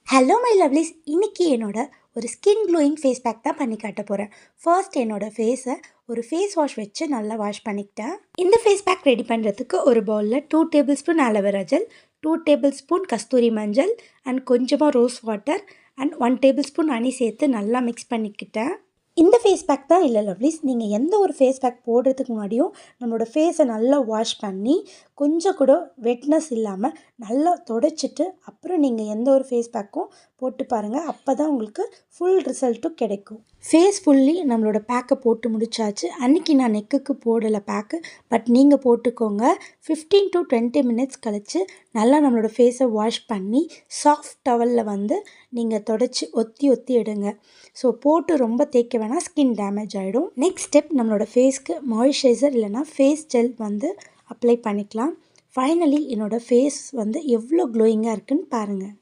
Hello my lovelies, இன்றைக்கி என்னோட ஒரு ஸ்கின் க்ளோயிங் ஃபேஸ் பேக் தான் பண்ணி காட்ட போகிறேன். ஃபர்ஸ்ட் என்னோடய ஃபேஸை ஒரு ஃபேஸ் வாஷ் வச்சு நல்லா வாஷ் பண்ணிக்கிட்டேன். இந்த ஃபேஸ் பேக் ரெடி பண்ணுறதுக்கு ஒரு பவுலில் 2 tablespoon aloe vera gel, 2 tablespoon கஸ்தூரி மஞ்சள் அண்ட் கொஞ்சமாக rose water and 1 tablespoon honey சேர்த்து நல்லா மிக்ஸ் பண்ணிக்கிட்டேன். இந்த ஃபேஸ் பேக் தான் இல்லை லவ்லிஸ், நீங்கள் எந்த ஒரு ஃபேஸ் பேக் போடுறதுக்கு முன்னாடியும் நம்மளோட ஃபேஸை நல்லா வாஷ் பண்ணி கொஞ்சம் கூட வெட்னஸ் இல்லாமல் நல்லா தொடச்சிட்டு அப்புறம் நீங்கள் எந்த ஒரு ஃபேஸ் பேக்கும் போட்டு பாருங்கள். அப்போ தான் உங்களுக்கு ஃபுல் ரிசல்ட்டும் கிடைக்கும். ஃபேஸ் ஃபுல்லி நம்மளோட பேக்கை போட்டு முடிச்சாச்சு. அன்றைக்கி நான் நெக்குக்கு போடலை பேக்கு, பட் நீங்கள் போட்டுக்கோங்க. 15 to 20 மினிட்ஸ் கழித்து நல்லா நம்மளோட ஃபேஸை வாஷ் பண்ணி சாஃப்ட் டவலில் நீங்கள் தொடச்சி ஒத்தி எடுங்க. ஸோ போட்டு ரொம்ப தேய்க்க வேணால், ஸ்கின் டேமேஜ் ஆகிடும். நெக்ஸ்ட் ஸ்டெப், நம்மளோட ஃபேஸ்க்கு மாய்ஸ்சரைசர் இல்லைனா ஃபேஸ் ஜெல் அப்ளை பண்ணிக்கலாம். ஃபைனலி என்னோடய ஃபேஸ் எவ்வளோ க்ளோயிங்காக இருக்குதுன்னு பாருங்கள்.